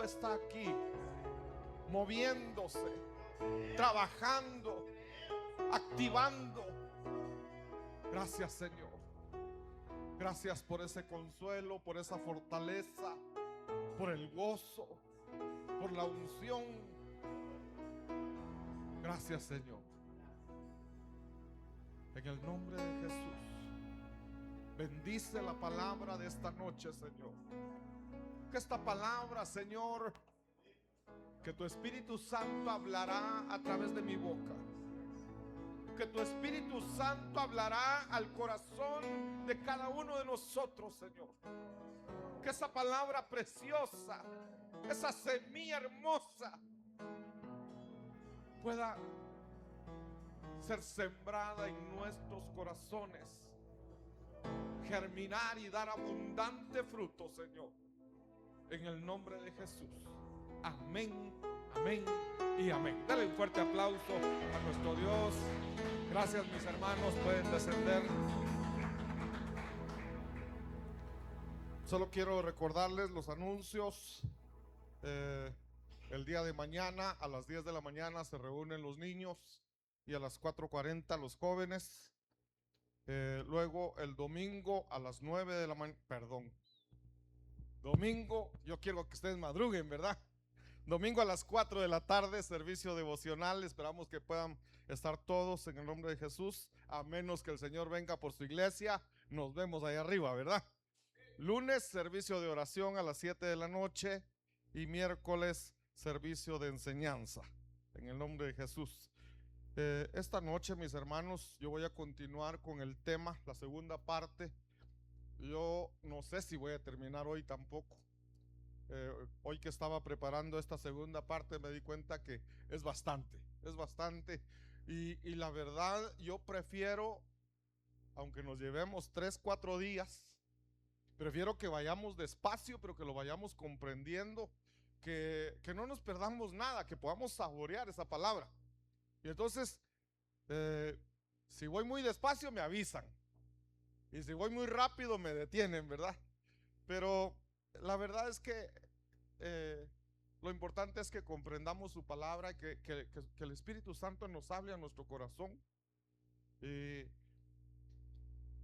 está aquí, moviéndose, trabajando, activando. Gracias, Señor. Gracias por ese consuelo, por esa fortaleza, por el gozo, por la unción. Gracias, Señor. En el nombre de Jesús, bendice la palabra de esta noche, Señor. Que esta palabra, Señor, que tu Espíritu Santo hablará a través de mi boca. Que tu Espíritu Santo hablará al corazón de cada uno de nosotros, Señor. Que esa palabra preciosa, esa semilla hermosa, pueda ser sembrada en nuestros corazones, germinar y dar abundante fruto, Señor. En el nombre de Jesús. Amén, amén y amén. Dale un fuerte aplauso a nuestro Dios. Gracias, mis hermanos, pueden descender. Solo quiero recordarles los anuncios. El día de mañana a las 10 de la mañana se reúnen los niños y a las 4:40 los jóvenes. Luego el domingo a las 9 de la mañana, domingo, yo quiero que ustedes madruguen, ¿verdad? Domingo a las 4 de la tarde, servicio devocional. Esperamos que puedan estar todos en el nombre de Jesús, a menos que el Señor venga por su iglesia. Nos vemos ahí arriba, ¿verdad? Lunes, servicio de oración a las 7 de la noche y miércoles, servicio de enseñanza, en el nombre de Jesús. Esta noche, mis hermanos, yo voy a continuar con el tema, la segunda parte. Yo no sé si voy a terminar hoy tampoco. Hoy que estaba preparando esta segunda parte me di cuenta que es bastante. Y la verdad, yo prefiero, aunque nos llevemos 3-4 días, prefiero que vayamos despacio, pero que lo vayamos comprendiendo, que no nos perdamos nada, que podamos saborear esa palabra. Y entonces, si voy muy despacio me avisan, y si voy muy rápido me detienen, ¿verdad? Pero la verdad es que lo importante es que comprendamos su palabra, que el Espíritu Santo nos hable a nuestro corazón.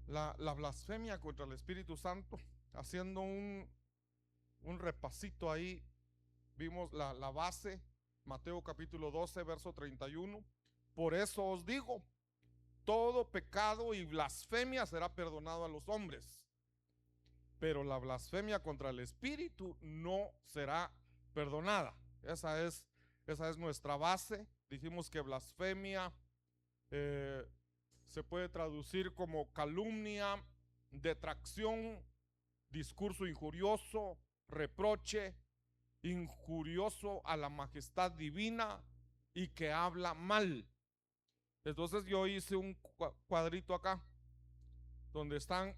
La blasfemia contra el Espíritu Santo, haciendo un repasito ahí, vimos la base, Mateo capítulo 12, verso 31. Por eso os digo, todo pecado y blasfemia será perdonado a los hombres, pero la blasfemia contra el Espíritu no será perdonada. Esa es nuestra base. Dijimos que blasfemia se puede traducir como calumnia, detracción, discurso injurioso, reproche, injurioso a la majestad divina y que habla mal. Entonces yo hice un cuadrito acá donde están,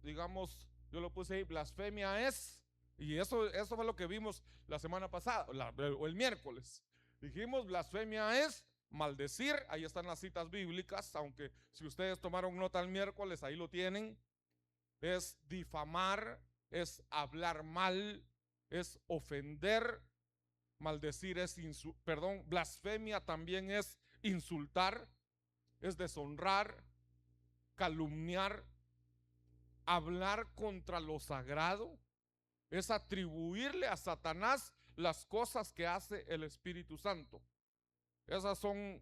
digamos, yo lo puse ahí, blasfemia es, y eso fue lo que vimos la semana pasada, o el miércoles. Dijimos, blasfemia es maldecir. Ahí están las citas bíblicas, aunque si ustedes tomaron nota el miércoles, ahí lo tienen. Es difamar, es hablar mal, es ofender. Maldecir es blasfemia también es insultar, es deshonrar, calumniar. Hablar contra lo sagrado es atribuirle a Satanás las cosas que hace el Espíritu Santo. Esas son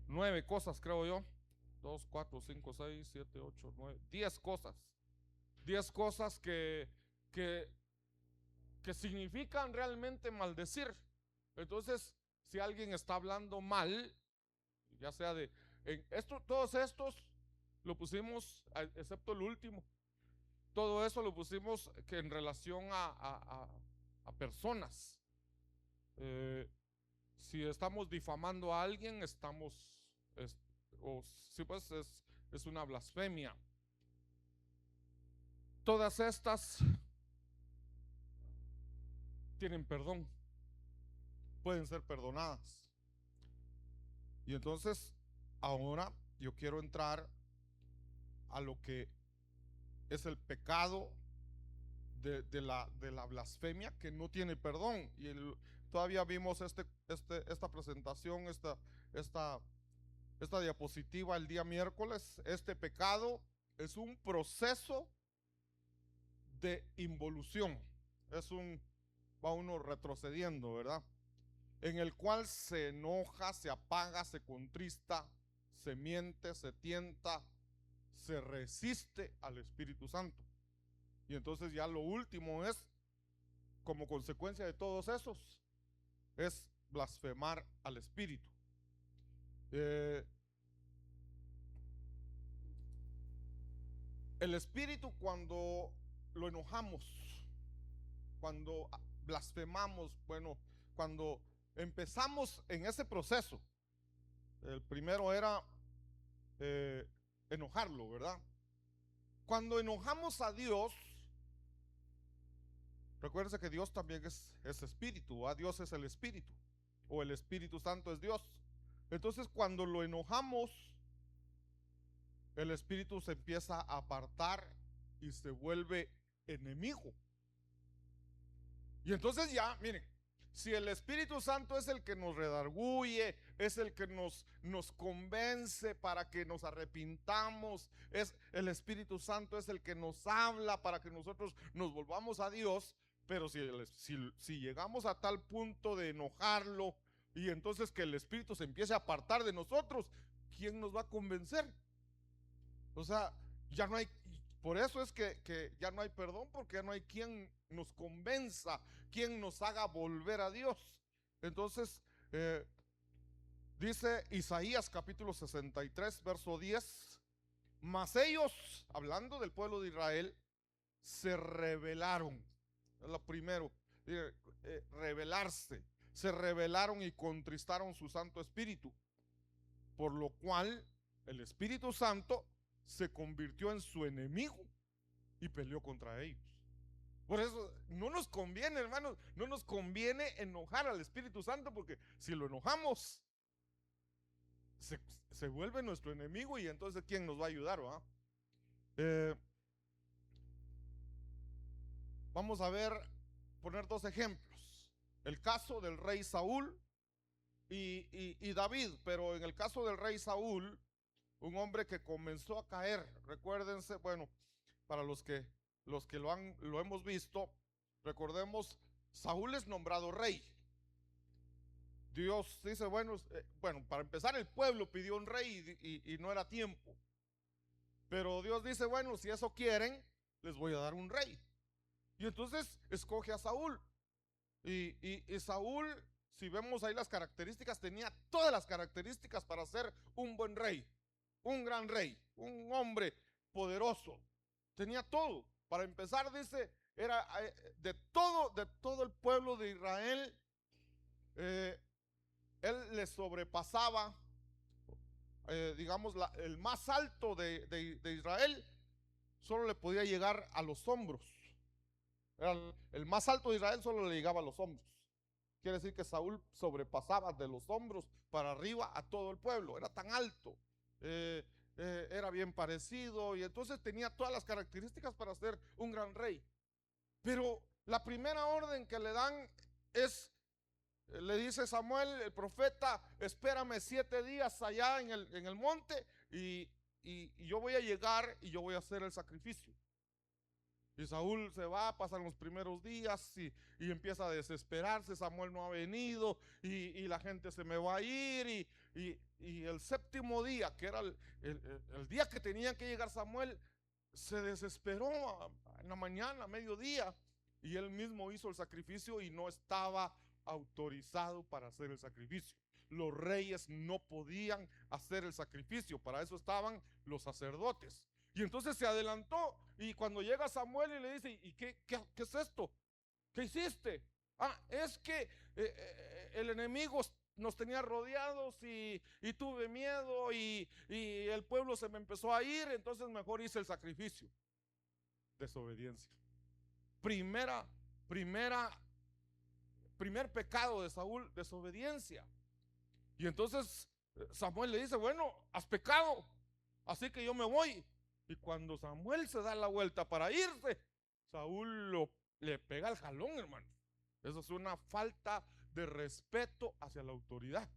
9 cosas, creo yo. 2, 4, 5, 6, 7, 8, 9, 10 cosas. 10 cosas que significan realmente maldecir. Entonces, si alguien está hablando mal, ya sea de todos estos lo pusimos, excepto el último, todo eso lo pusimos que en relación a personas. Si estamos difamando a alguien, es una blasfemia. Todas estas tienen perdón, pueden ser perdonadas. Y entonces ahora yo quiero entrar a lo que es el pecado de la blasfemia que no tiene perdón. Y todavía vimos esta presentación, esta, esta diapositiva el día miércoles. Este pecado es un proceso de involución. Va uno retrocediendo, ¿verdad? En el cual se enoja, se apaga, se contrista, se miente, se tienta, se resiste al Espíritu Santo. Y entonces ya lo último es, como consecuencia de todos esos, es blasfemar al Espíritu. El Espíritu, cuando lo enojamos, cuando blasfemamos, bueno, cuando empezamos en ese proceso, el primero era enojarlo, ¿verdad? Cuando enojamos a Dios, recuérdense que Dios también es espíritu, Dios es el Espíritu, o el Espíritu Santo es Dios. Entonces, cuando lo enojamos, el Espíritu se empieza a apartar y se vuelve enemigo. Y entonces ya, miren, si el Espíritu Santo es el que nos redarguye, es el que nos convence para que nos arrepintamos, es el Espíritu Santo es el que nos habla para que nosotros nos volvamos a Dios. Pero si llegamos a tal punto de enojarlo y entonces que el Espíritu se empiece a apartar de nosotros, ¿quién nos va a convencer? O sea, ya no hay, por eso es que ya no hay perdón, porque ya no hay quien nos convenza, quien nos haga volver a Dios. Entonces, dice Isaías capítulo 63, verso 10, mas ellos, hablando del pueblo de Israel, se rebelaron. Es lo primero, rebelarse. Se rebelaron y contristaron su Santo Espíritu, por lo cual el Espíritu Santo se convirtió en su enemigo y peleó contra ellos. Por eso no nos conviene, hermanos, no nos conviene enojar al Espíritu Santo, porque si lo enojamos se vuelve nuestro enemigo, y entonces ¿quién nos va a ayudar? Vamos a poner dos ejemplos: el caso del rey Saúl y David. Pero en el caso del rey Saúl, un hombre que comenzó a caer, recuérdense, bueno, para los que lo hemos visto, recordemos, Saúl es nombrado rey. Dios dice, bueno, para empezar, el pueblo pidió un rey y no era tiempo. Pero Dios dice, bueno, si eso quieren, les voy a dar un rey. Y entonces escoge a Saúl. Y Saúl, si vemos ahí las características, tenía todas las características para ser un buen rey, un gran rey, un hombre poderoso. Tenía todo. Para empezar, dice, era de todo el pueblo de Israel, él le sobrepasaba, digamos, el más alto de Israel solo le podía llegar a los hombros. El más alto de Israel solo le llegaba a los hombros. Quiere decir que Saúl sobrepasaba de los hombros para arriba a todo el pueblo. Era tan alto, era bien parecido, y entonces tenía todas las características para ser un gran rey. Pero la primera orden que le dan es, le dice Samuel, el profeta, espérame 7 días allá en el monte, y yo voy a llegar y yo voy a hacer el sacrificio. Y Saúl se va, pasan los primeros días y empieza a desesperarse. Samuel no ha venido y la gente se me va a ir. Y el séptimo día, que era el día que tenía que llegar Samuel, se desesperó en la mañana, a mediodía, y él mismo hizo el sacrificio y no estaba autorizado para hacer el sacrificio. Los reyes no podían hacer el sacrificio, para eso estaban los sacerdotes. Y entonces se adelantó, y cuando llega Samuel y le dice, ¿y qué es esto? ¿Qué hiciste? Es que el enemigo nos tenía rodeados y tuve miedo y el pueblo se me empezó a ir, entonces mejor hice el sacrificio. Desobediencia. Primer pecado de Saúl, desobediencia. Y entonces Samuel le dice, bueno, has pecado, así que yo me voy. Y cuando Samuel se da la vuelta para irse, Saúl le pega el jalón, hermano. Eso es una falta de respeto hacia la autoridad.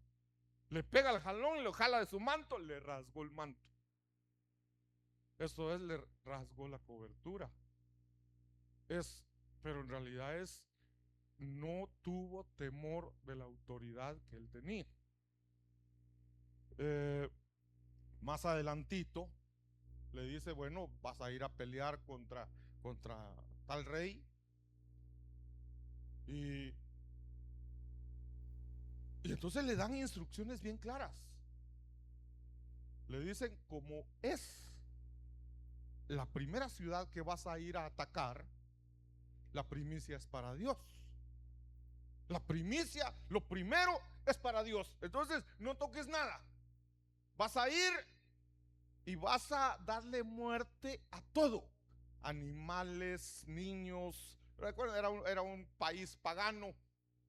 Le pega el jalón, lo jala de su manto, le rasgó el manto. Eso es, le rasgó la cobertura. Pero en realidad no tuvo temor de la autoridad que él tenía. Más adelantito le dice, bueno, vas a ir a pelear contra tal rey. Y entonces le dan instrucciones bien claras. Le dicen, como es la primera ciudad que vas a ir a atacar, la primicia es para Dios. La primicia, lo primero es para Dios. Entonces no toques nada. Vas a ir y vas a darle muerte a todo. Animales, niños. Recuerden, era un país pagano.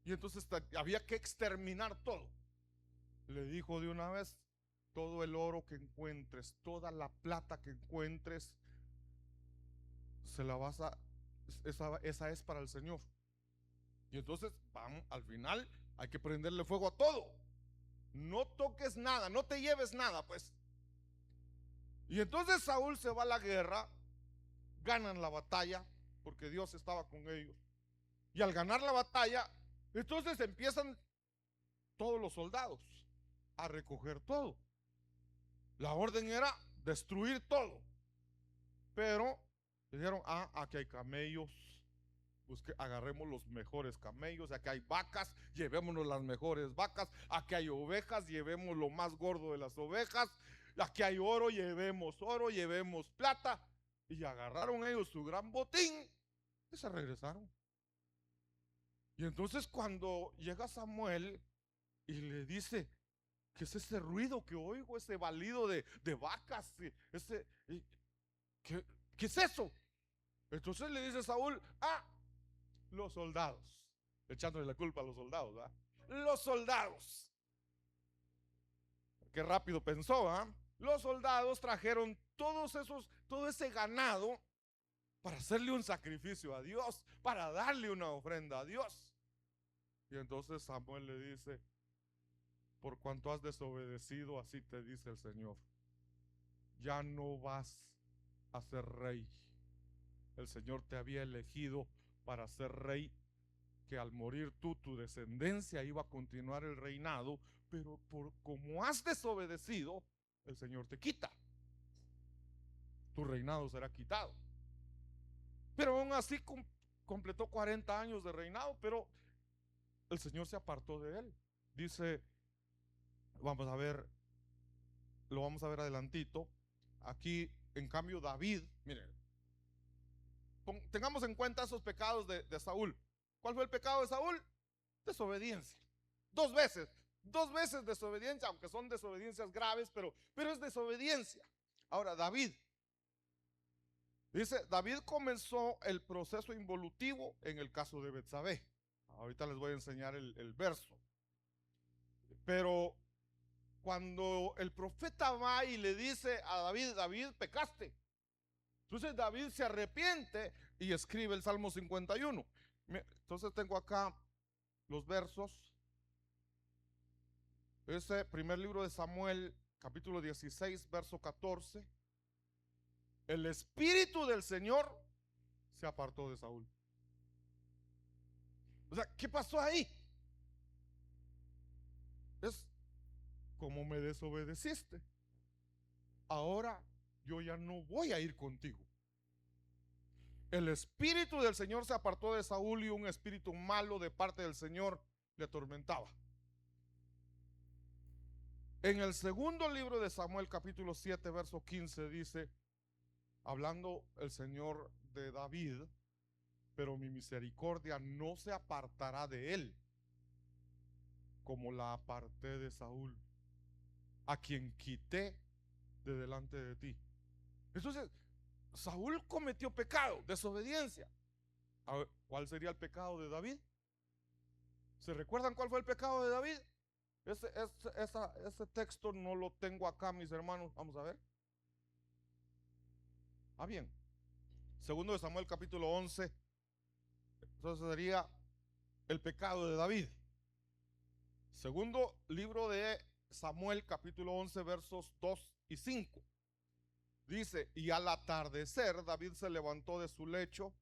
Y entonces había que exterminar todo. Le dijo de una vez, todo el oro que encuentres, toda la plata que encuentres, se la vas a, esa es para el Señor. Y entonces vamos, al final hay que prenderle fuego a todo. No toques nada, no te lleves nada, pues. Y entonces Saúl se va a la guerra, ganan la batalla, porque Dios estaba con ellos. Y al ganar la batalla, entonces empiezan todos los soldados a recoger todo. La orden era destruir todo. Pero dijeron, aquí hay camellos, agarremos los mejores camellos. Aquí hay vacas, llevémonos las mejores vacas. Aquí hay ovejas, llevemos lo más gordo de las ovejas. Aquí hay oro, llevemos plata. Y agarraron ellos su gran botín y se regresaron. Y entonces cuando llega Samuel y le dice, ¿qué es ese ruido que oigo? Ese balido de vacas, ¿qué es eso? Entonces le dice Saúl, los soldados, echándole la culpa a los soldados, ¿verdad? Los soldados. Qué rápido pensó, ¿verdad? Los soldados trajeron todo ese ganado para hacerle un sacrificio a Dios, para darle una ofrenda a Dios. Y entonces Samuel le dice, por cuanto has desobedecido, así te dice el Señor, ya no vas a ser rey. El Señor te había elegido para ser rey, que al morir tú, tu descendencia iba a continuar el reinado, pero como has desobedecido, el Señor te quita. Tu reinado será quitado. Pero aún así completó 40 años de reinado, pero el Señor se apartó de él. Dice, vamos a ver, lo vamos a ver adelantito. Aquí, en cambio, David, miren, tengamos en cuenta esos pecados de Saúl. ¿Cuál fue el pecado de Saúl? Desobediencia. Dos veces desobediencia, aunque son desobediencias graves, pero es desobediencia. Ahora, David, dice, David comenzó el proceso involutivo en el caso de Betsabé. Ahorita les voy a enseñar el verso. Pero cuando el profeta va y le dice a David, David, pecaste. Entonces David se arrepiente y escribe el Salmo 51. Entonces tengo acá los versos. Ese primer libro de Samuel, capítulo 16, verso 14. El espíritu del Señor se apartó de Saúl. O sea, ¿qué pasó ahí? Es como me desobedeciste. Ahora yo ya no voy a ir contigo. El espíritu del Señor se apartó de Saúl y un espíritu malo de parte del Señor le atormentaba. En el segundo libro de Samuel, capítulo 7, verso 15, dice, hablando el Señor de David, pero mi misericordia no se apartará de él, como la aparté de Saúl, a quien quité de delante de ti. Entonces, Saúl cometió pecado, desobediencia. ¿Cuál sería el pecado de David? ¿Se recuerdan cuál fue el pecado de David? Ese texto no lo tengo acá, mis hermanos. Vamos a ver. Bien, segundo de Samuel capítulo 11, entonces sería el pecado de David. Segundo libro de Samuel capítulo 11 versos 2 y 5. Dice: y al atardecer David se levantó de su lecho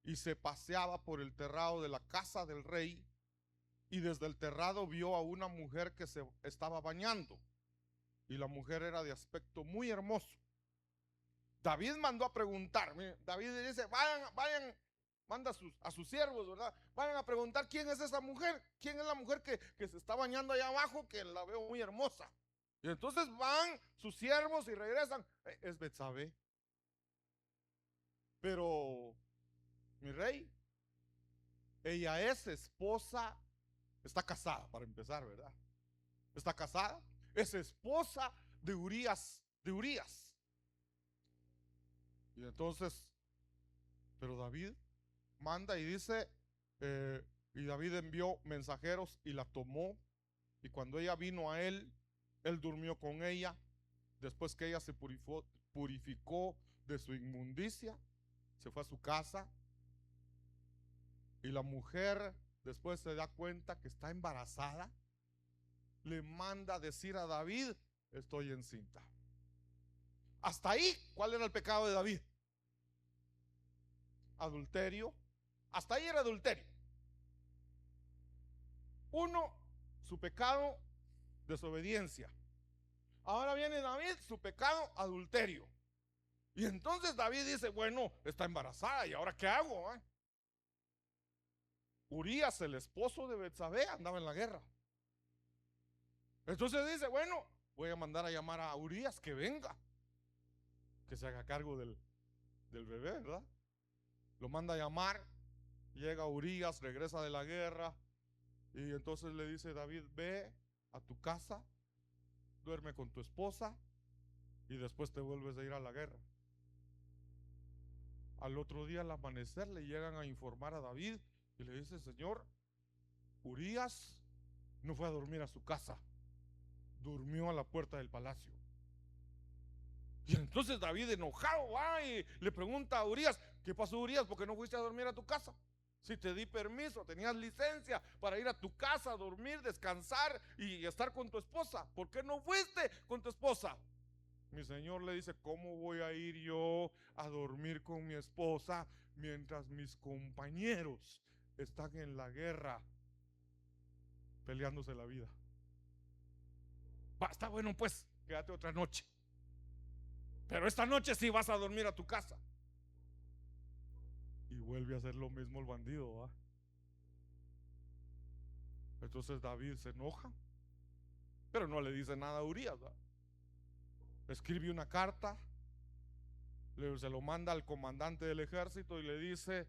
y se paseaba por el terrado de la casa del rey, y desde el terrado vio a una mujer que se estaba bañando, y la mujer era de aspecto muy hermoso. David mandó a preguntar. David dice: vayan, manda a sus siervos, ¿verdad? Vayan a preguntar quién es esa mujer, quién es la mujer que se está bañando allá abajo, que la veo muy hermosa. Y entonces van sus siervos y regresan. Es Betsabé. Pero, mi rey, ella es esposa, está casada para empezar, ¿verdad? Está casada, es esposa de Urías, de Urías. Y entonces, pero David manda y dice, y David envió mensajeros y la tomó, y cuando ella vino a él durmió con ella. Después que ella se purificó de su inmundicia, se fue a su casa, y la mujer después se da cuenta que está embarazada, le manda a decir a David: estoy encinta. Hasta ahí, ¿cuál era el pecado de David? Adulterio. Hasta ahí era adulterio. Uno, su pecado, desobediencia. Ahora viene David, su pecado, adulterio. Y entonces David dice: bueno, está embarazada, ¿y ahora qué hago? Urías, el esposo de Betsabé, andaba en la guerra. Entonces dice: bueno, voy a mandar a llamar a Urías que venga, que se haga cargo del bebé, ¿verdad? Lo manda a llamar, llega Urías, regresa de la guerra, y entonces le dice David: ve a tu casa, duerme con tu esposa, y después te vuelves a ir a la guerra. Al otro día, al amanecer, le llegan a informar a David y le dice: señor, Urías no fue a dormir a su casa, durmió a la puerta del palacio. Y entonces David, enojado, va y le pregunta a Urías: ¿qué pasó, Urías? ¿Por qué no fuiste a dormir a tu casa? Si te di permiso, tenías licencia para ir a tu casa a dormir, descansar y estar con tu esposa. ¿Por qué no fuiste con tu esposa? Mi señor le dice: ¿cómo voy a ir yo a dormir con mi esposa mientras mis compañeros están en la guerra peleándose la vida? Está bueno, pues, quédate otra noche, pero esta noche sí vas a dormir a tu casa. Y vuelve a hacer lo mismo el bandido, ¿va? Entonces David se enoja, pero no le dice nada a Urías, ¿va? Escribe una carta, se lo manda al comandante del ejército y le dice: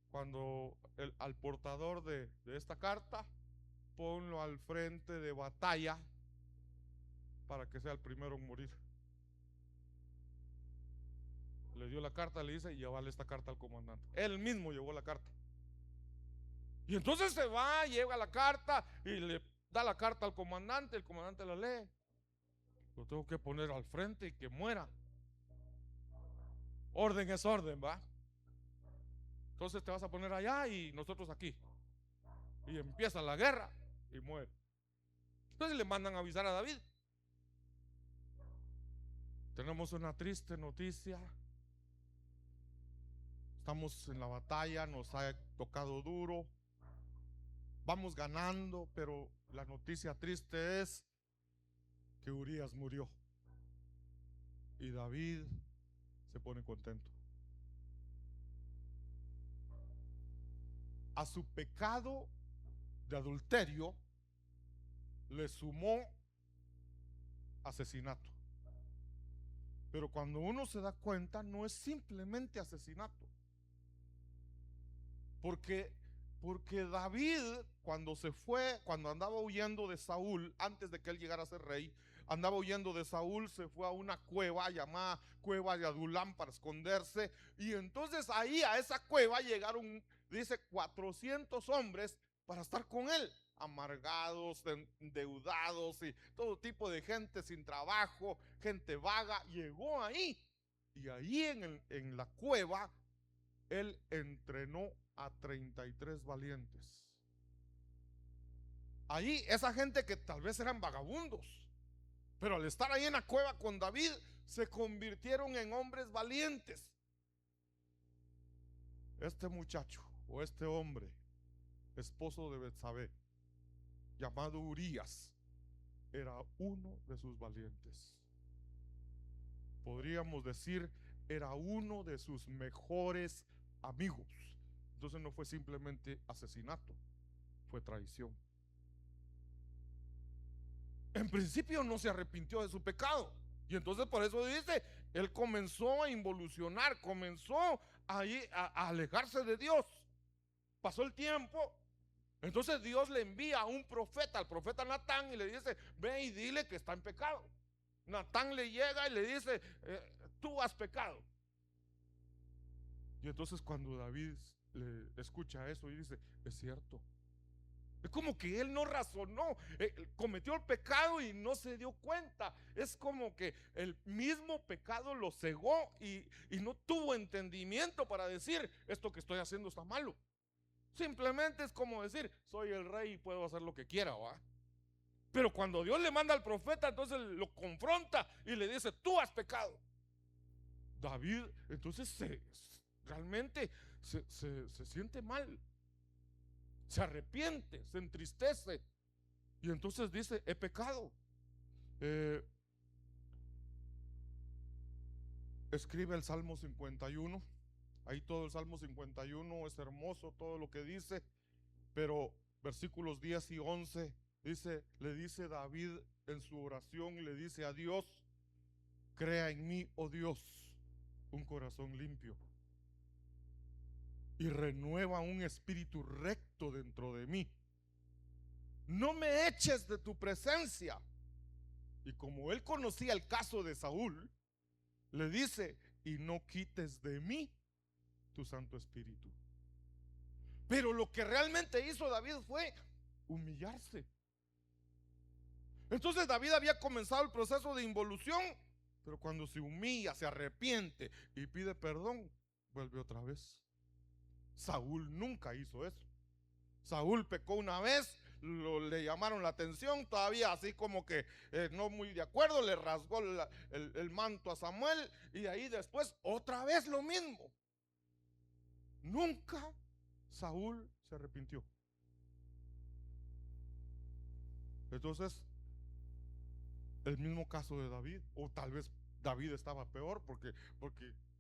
cuando al portador de esta carta, ponlo al frente de batalla para que sea el primero en morir. Le dio la carta, le dice: llévale esta carta al comandante. Él mismo llevó la carta. Y entonces se va, lleva la carta y le da la carta al comandante. El comandante la lee: lo tengo que poner al frente y que muera. Orden es orden, ¿va? Entonces te vas a poner allá y nosotros aquí. Y empieza la guerra y muere. Entonces le mandan a avisar a David: tenemos una triste noticia, estamos en la batalla, nos ha tocado duro, vamos ganando, pero la noticia triste es que Urías murió. Y David se pone contento. A su pecado de adulterio le sumó asesinato. Pero cuando uno se da cuenta, no es simplemente asesinato. Porque David, cuando se fue, cuando andaba huyendo de Saúl, antes de que él llegara a ser rey, andaba huyendo de Saúl, se fue a una cueva llamada Cueva de Adulam para esconderse. Y entonces ahí a esa cueva llegaron, dice, 400 hombres para estar con él, amargados, endeudados y todo tipo de gente sin trabajo, gente vaga, llegó ahí. Y ahí en la cueva, él entrenó a 33 valientes. Ahí esa gente que tal vez eran vagabundos, pero al estar ahí en la cueva con David, se convirtieron en hombres valientes. Este muchacho o este hombre, esposo de Betsabé, llamado Urías, era uno de sus valientes. Podríamos decir, era uno de sus mejores amigos. Entonces no fue simplemente asesinato, fue traición. En principio no se arrepintió de su pecado, y entonces por eso dice, él comenzó a involucionar, comenzó a alejarse de Dios. Pasó el tiempo, entonces Dios le envía a un profeta, al profeta Natán, y le dice, ve y dile que está en pecado. Natán le llega y le dice, tú has pecado. Y entonces cuando David le escucha eso y dice, es cierto. Es como que él no razonó, cometió el pecado y no se dio cuenta. Es como que el mismo pecado lo cegó y no tuvo entendimiento para decir, esto que estoy haciendo está malo. Simplemente es como decir, soy el rey y puedo hacer lo que quiera, ¿va? Pero cuando Dios le manda al profeta, entonces lo confronta y le dice, tú has pecado. David entonces realmente se siente mal, se arrepiente, se entristece y entonces dice, he pecado. Escribe el Salmo 51. Ahí todo el Salmo 51 es hermoso, todo lo que dice, pero versículos 10 y 11 dice, le dice David en su oración, le dice a Dios, crea en mí, oh Dios, un corazón limpio y renueva un espíritu recto dentro de mí. No me eches de tu presencia. Y como él conocía el caso de Saúl, le dice, y no quites de mí tu Santo Espíritu. Pero lo que realmente hizo David fue humillarse. Entonces David había comenzado el proceso de involución, pero cuando se humilla, se arrepiente y pide perdón, vuelve otra vez. Saúl nunca hizo eso. Saúl pecó una vez, le llamaron la atención, todavía así como que no muy de acuerdo, le rasgó el manto a Samuel y ahí después otra vez lo mismo. Nunca Saúl se arrepintió. Entonces, el mismo caso de David, o tal vez David estaba peor porque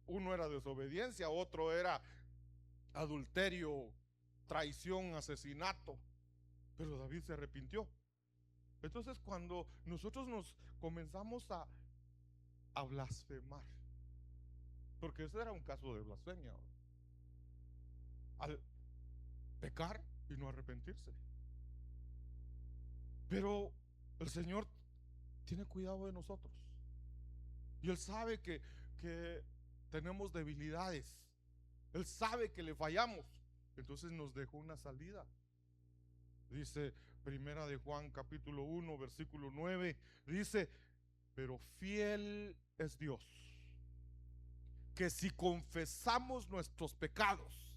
uno era desobediencia, otro era adulterio, traición, asesinato, pero David se arrepintió. Entonces cuando nosotros nos comenzamos a blasfemar, porque ese era un caso de blasfemia, al pecar y no arrepentirse. Pero el Señor tiene cuidado de nosotros y Él sabe que tenemos debilidades, Él sabe que le fallamos, entonces nos dejó una salida. Dice Primera de Juan capítulo 1 versículo 9, dice, pero fiel es Dios, que si confesamos nuestros pecados,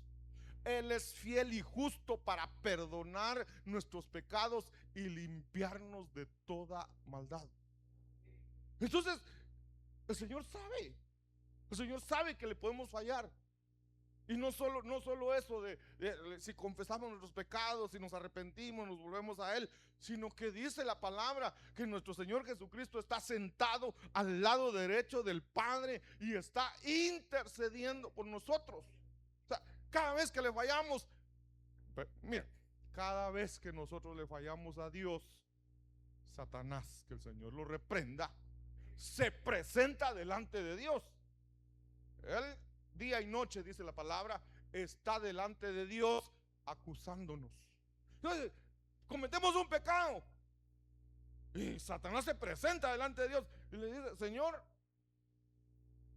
Él es fiel y justo para perdonar nuestros pecados y limpiarnos de toda maldad. Entonces, el Señor sabe que le podemos fallar. Y no solo eso de si confesamos nuestros pecados, si nos arrepentimos, nos volvemos a Él, sino que dice la palabra que nuestro Señor Jesucristo está sentado al lado derecho del Padre y está intercediendo por nosotros. O sea, cada vez que le fallamos, mira, cada vez que nosotros le fallamos a Dios, Satanás, que el Señor lo reprenda, se presenta delante de Dios. Él día y noche, dice la palabra, está delante de Dios acusándonos. Entonces, cometemos un pecado y Satanás se presenta delante de Dios y le dice, Señor,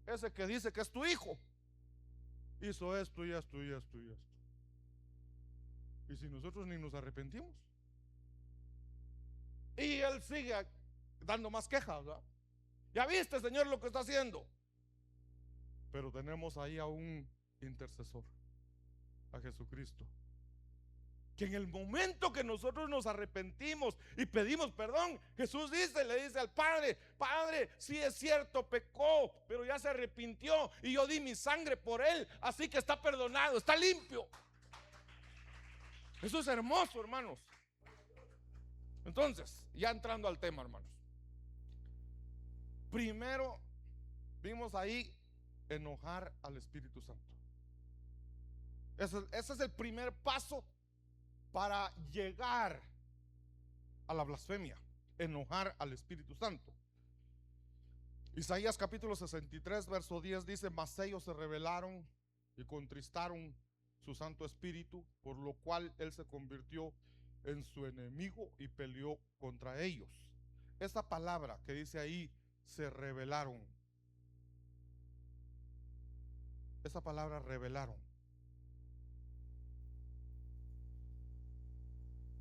ese que dice que es tu hijo hizo esto y esto y esto y esto. Y si nosotros ni nos arrepentimos, y él sigue dando más quejas, ¿verdad? Ya viste, Señor, lo que está haciendo. Pero tenemos ahí a un intercesor, a Jesucristo, que en el momento que nosotros nos arrepentimos y pedimos perdón, Jesús le dice al Padre: Padre, sí es cierto, pecó, pero ya se arrepintió y yo di mi sangre por él, así que está perdonado, está limpio. Eso es hermoso, hermanos. Entonces, ya entrando al tema, hermanos, primero vimos ahí enojar al Espíritu Santo. Ese es el primer paso para llegar a la blasfemia: enojar al Espíritu Santo. Isaías capítulo 63 verso 10 dice: mas ellos se rebelaron y contristaron su Santo Espíritu, por lo cual él se convirtió en su enemigo y peleó contra ellos. Esa palabra que dice ahí, se rebelaron, esa palabra rebelaron,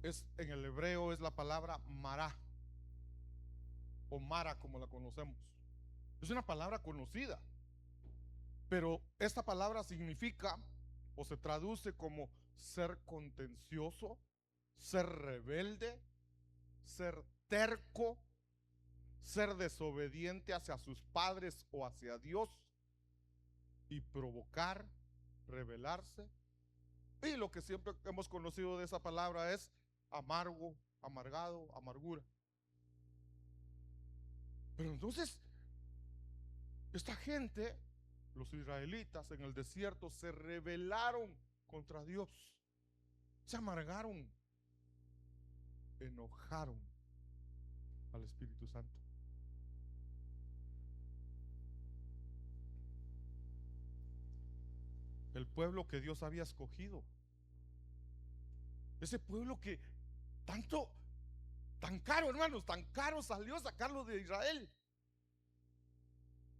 en el hebreo es la palabra mará, o mara como la conocemos. Es una palabra conocida, pero esta palabra significa o se traduce como ser contencioso, ser rebelde, ser terco, ser desobediente hacia sus padres o hacia Dios, y provocar, rebelarse. Y lo que siempre hemos conocido de esa palabra es amargo, amargado, amargura. Pero entonces, esta gente, los israelitas en el desierto, se rebelaron contra Dios, se amargaron, enojaron al Espíritu Santo. El pueblo que Dios había escogido, ese pueblo que tanto, tan caro, hermanos, tan caro salió sacarlo de Israel.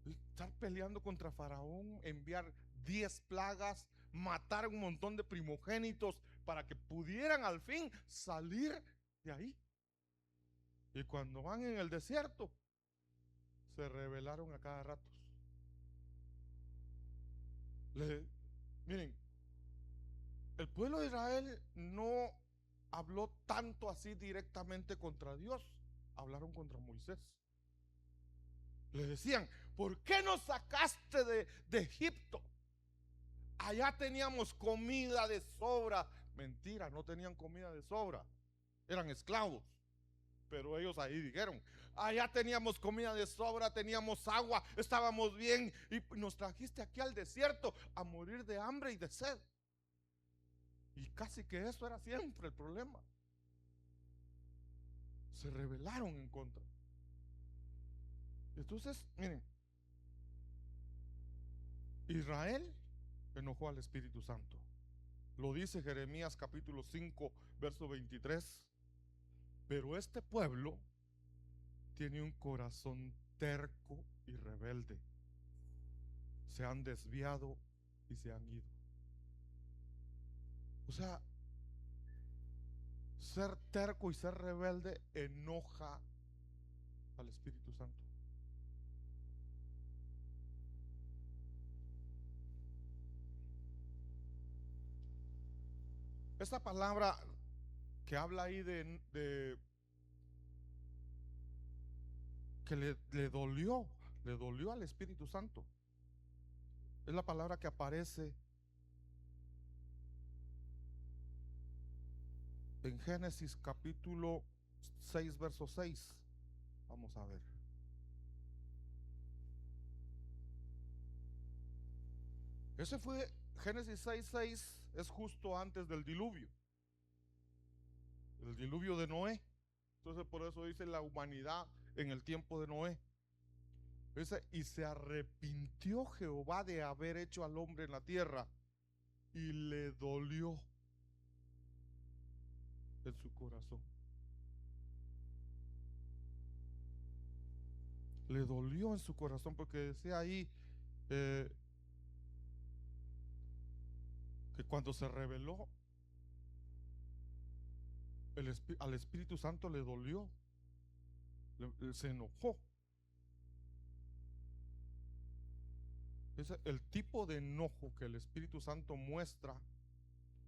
Estar peleando contra Faraón, enviar 10 plagas, matar a un montón de primogénitos para que pudieran al fin salir de ahí. Y cuando van en el desierto, se rebelaron a cada rato. Miren, el pueblo de Israel no habló tanto así directamente contra Dios, hablaron contra Moisés. Le decían: ¿por qué nos sacaste de Egipto? Allá teníamos comida de sobra. Mentira, no tenían comida de sobra, eran esclavos. Pero ellos ahí dijeron: allá teníamos comida de sobra, teníamos agua, estábamos bien, y nos trajiste aquí al desierto a morir de hambre y de sed. Y casi que eso era siempre el problema. Se rebelaron en contra. Entonces, miren, Israel enojó al Espíritu Santo. Lo dice Jeremías capítulo 5 verso 23: pero este pueblo tiene un corazón terco y rebelde, se han desviado y se han ido. O sea, ser terco y ser rebelde enoja al Espíritu Santo. Esta palabra que habla ahí que le dolió al Espíritu Santo, es la palabra que aparece en Génesis capítulo 6 verso 6. Vamos a ver. Ese fue Génesis 6:6, es justo antes del diluvio, el diluvio de Noé. Entonces por eso dice la humanidad en el tiempo de Noé. Dice: y se arrepintió Jehová de haber hecho al hombre en la tierra, y le dolió en su corazón. Le dolió en su corazón, porque decía ahí que cuando se rebeló, al Espíritu Santo le dolió, se enojó. El tipo de enojo que el Espíritu Santo muestra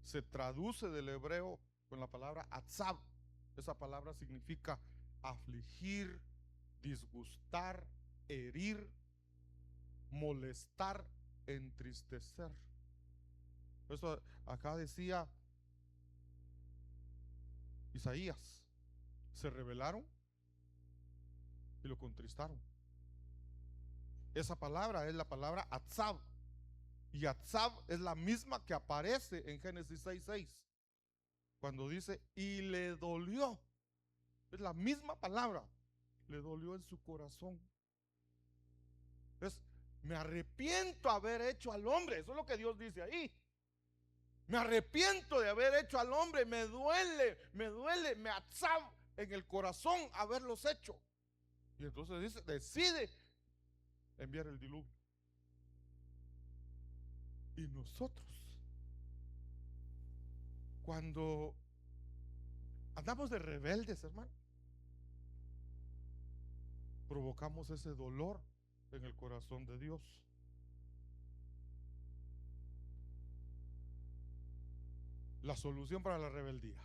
se traduce del hebreo con la palabra atzab. Esa palabra significa afligir, disgustar, herir, molestar, entristecer. Eso acá decía Isaías: se rebelaron y lo contristaron. Esa palabra es la palabra atzab, y atzab es la misma que aparece en Génesis 6:6 cuando dice y le dolió. Es la misma palabra, le dolió en su corazón. Es, me arrepiento haber hecho al hombre. Eso es lo que Dios dice ahí. Me arrepiento de haber hecho al hombre. Me duele, me atzab en el corazón haberlos hecho. Y entonces dice, decide enviar el diluvio. Y nosotros, cuando andamos de rebeldes, hermano, provocamos ese dolor en el corazón de Dios. La solución para la rebeldía,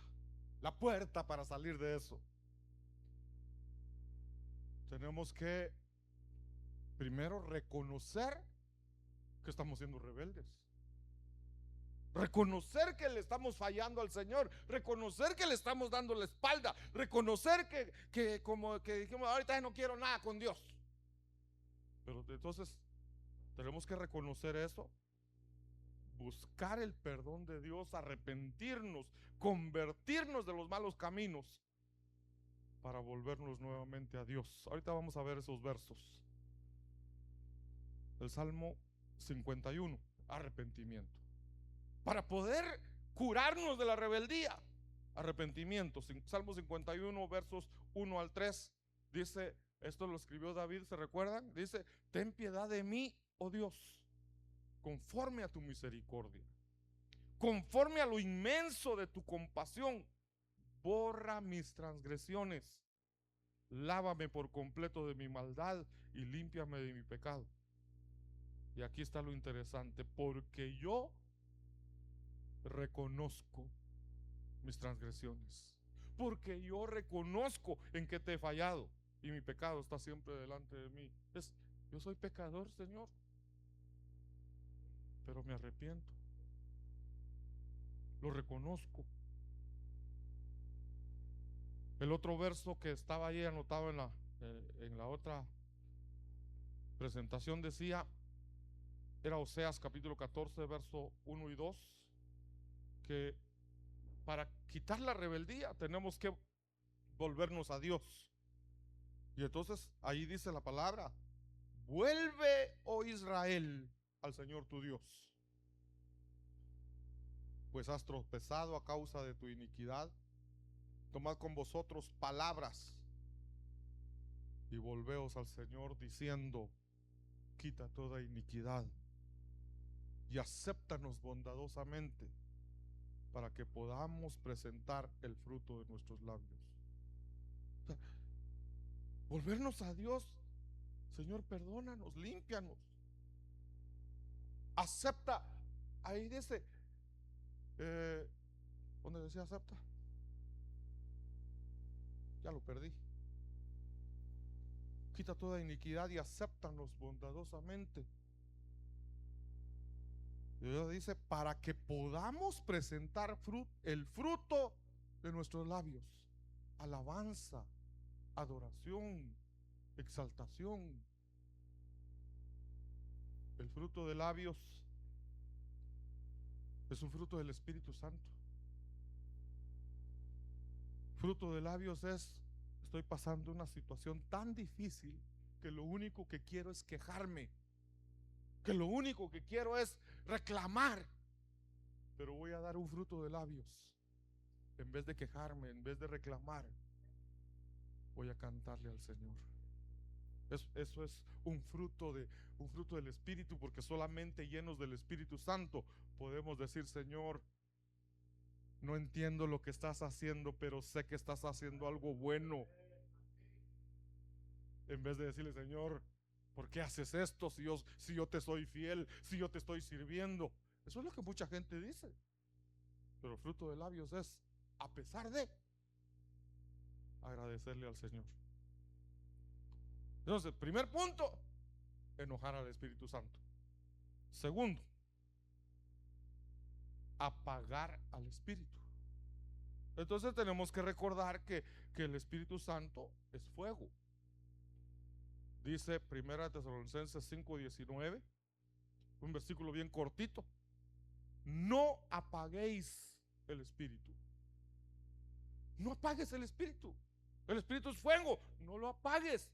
la puerta para salir de eso, tenemos que primero reconocer que estamos siendo rebeldes, reconocer que le estamos fallando al Señor, reconocer que le estamos dando la espalda, reconocer que como que dijimos, ahorita no quiero nada con Dios. Pero entonces tenemos que reconocer eso, buscar el perdón de Dios, arrepentirnos, convertirnos de los malos caminos para volvernos nuevamente a Dios. Ahorita vamos a ver esos versos. El Salmo 51, arrepentimiento. Para poder curarnos de la rebeldía, arrepentimiento. Salmo 51, versos 1 al 3, dice, esto lo escribió David, ¿se recuerdan? Dice, ten piedad de mí, oh Dios, conforme a tu misericordia, conforme a lo inmenso de tu compasión, borra mis transgresiones, lávame por completo de mi maldad y límpiame de mi pecado. Y aquí está lo interesante, porque yo reconozco mis transgresiones, porque yo reconozco en que te he fallado y mi pecado está siempre delante de mí. Yo soy pecador, Señor, pero me arrepiento, lo reconozco. El otro verso que estaba ahí anotado en la otra presentación decía, era Oseas capítulo 14, verso 1 y 2, que para quitar la rebeldía tenemos que volvernos a Dios. Y entonces ahí dice la palabra, vuelve, oh Israel, al Señor tu Dios, pues has tropezado a causa de tu iniquidad. Tomad con vosotros palabras y volveos al Señor diciendo, quita toda iniquidad y acéptanos bondadosamente para que podamos presentar el fruto de nuestros labios. O sea, volvernos a Dios. Señor, perdónanos, límpianos, acepta. Ahí dice, ¿dónde decía acepta? Ya lo perdí. Quita toda iniquidad y acéptanos bondadosamente. Y Dios dice, para que podamos presentar el fruto de nuestros labios, alabanza, adoración, exaltación. El fruto de labios es un fruto del Espíritu Santo. Fruto de labios es, estoy pasando una situación tan difícil que lo único que quiero es quejarme, que lo único que quiero es reclamar, pero voy a dar un fruto de labios. En vez de quejarme, en vez de reclamar, voy a cantarle al Señor. Eso es un fruto del Espíritu, porque solamente llenos del Espíritu Santo podemos decir, Señor, no entiendo lo que estás haciendo, pero sé que estás haciendo algo bueno. En vez de decirle, Señor, ¿Por qué haces esto si yo te soy fiel, si yo te estoy sirviendo? Eso es lo que mucha gente dice. Pero el fruto de labios es, a pesar de, agradecerle al Señor. Entonces, primer punto, enojar al Espíritu Santo. Segundo, apagar al Espíritu. Entonces tenemos que recordar que el Espíritu Santo es fuego. Dice 1 Tesalonicenses 5:19, un versículo bien cortito: no apaguéis el Espíritu. No apagues el Espíritu. El Espíritu es fuego, no lo apagues.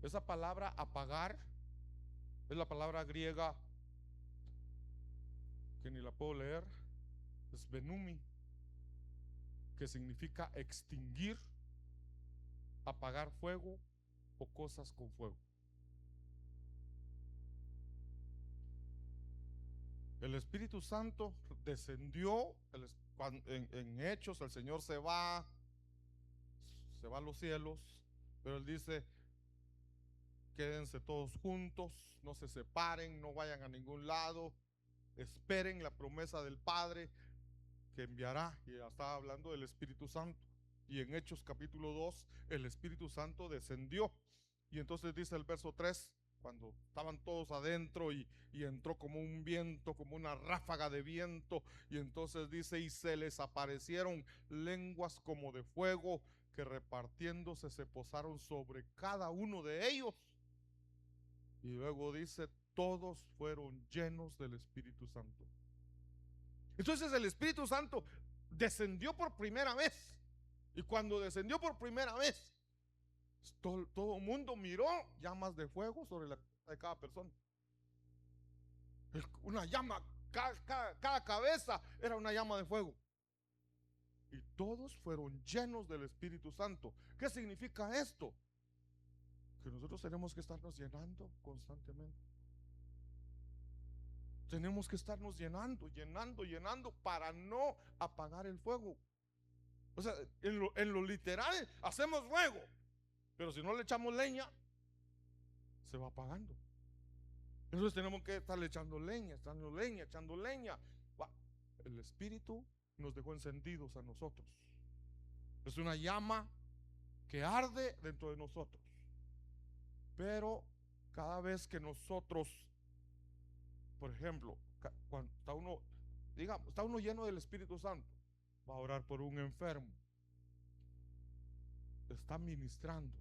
Esa palabra apagar es la palabra griega que ni la puedo leer, es benumi, que significa extinguir, apagar fuego o cosas con fuego. El Espíritu Santo descendió en Hechos. El Señor se va a los cielos, pero Él dice: quédense todos juntos, no se separen, no vayan a ningún lado, esperen la promesa del Padre que enviará. Y ya estaba hablando del Espíritu Santo. Y en Hechos capítulo 2 el Espíritu Santo descendió. Y entonces dice el verso 3, cuando estaban todos adentro y entró como un viento, como una ráfaga de viento, y entonces dice: y se les aparecieron lenguas como de fuego, que repartiéndose se posaron sobre cada uno de ellos. Y luego dice: todos fueron llenos del Espíritu Santo. Entonces el Espíritu Santo descendió por primera vez. Y cuando descendió por primera vez, todo el mundo miró llamas de fuego sobre la cabeza de cada persona. Una llama, cada cabeza era una llama de fuego. Y todos fueron llenos del Espíritu Santo. ¿Qué significa esto? Que nosotros tenemos que estarnos llenando constantemente. Tenemos que estarnos llenando para no apagar el fuego. O sea, en lo literal hacemos fuego, pero si no le echamos leña, se va apagando. Entonces tenemos que estarle echando leña. El Espíritu nos dejó encendidos a nosotros. Es una llama que arde dentro de nosotros. Pero cada vez que nosotros, por ejemplo, cuando está uno lleno del Espíritu Santo, va a orar por un enfermo, está ministrando,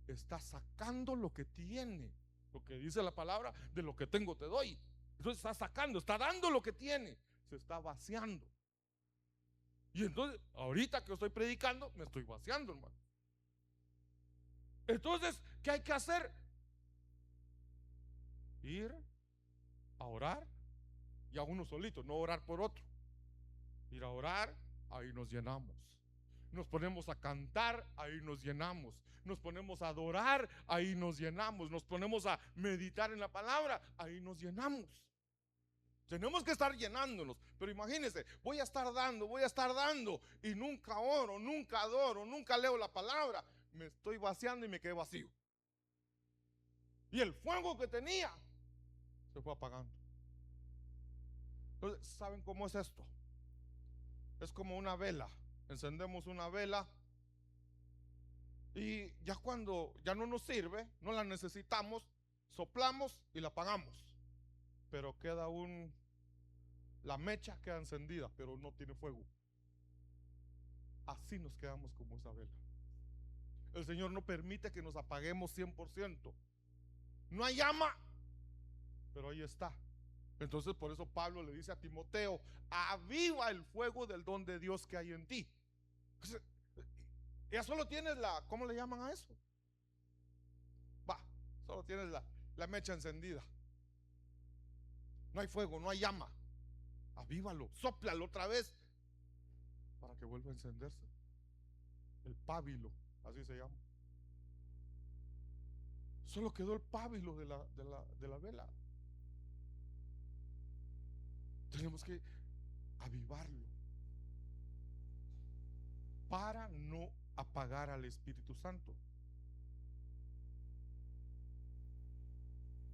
está sacando lo que tiene, lo que dice la palabra: de lo que tengo te doy. Entonces está sacando, está dando lo que tiene, se está vaciando. Y entonces, ahorita que estoy predicando, me estoy vaciando, hermano. Entonces, ¿qué hay que hacer? Ir a orar, y a uno solito, no orar por otro. Ir a orar, ahí nos llenamos. Nos ponemos a cantar, ahí nos llenamos. Nos ponemos a adorar, ahí nos llenamos. Nos ponemos a meditar en la palabra, ahí nos llenamos. Tenemos que estar llenándonos. Pero imagínense, voy a estar dando y nunca oro, nunca adoro, nunca leo la palabra. Me estoy vaciando y me quedé vacío. Y el fuego que tenía se fue apagando. Entonces, ¿saben cómo es esto? Es como una vela. Encendemos una vela y ya cuando ya no nos sirve, no la necesitamos, soplamos y la apagamos. Pero queda la mecha queda encendida, pero no tiene fuego. Así nos quedamos como esa vela. El Señor no permite que nos apaguemos 100%. No hay llama, pero ahí está. Entonces por eso Pablo le dice a Timoteo: aviva el fuego del don de Dios que hay en ti. Ya solo tienes ¿cómo le llaman a eso? Solo tienes la mecha encendida. No hay fuego, no hay llama. Avívalo, sóplalo otra vez para que vuelva a encenderse. El pábilo, así se llama. Solo quedó el pábilo de la vela. Tenemos que avivarlo. para no apagar al Espíritu Santo.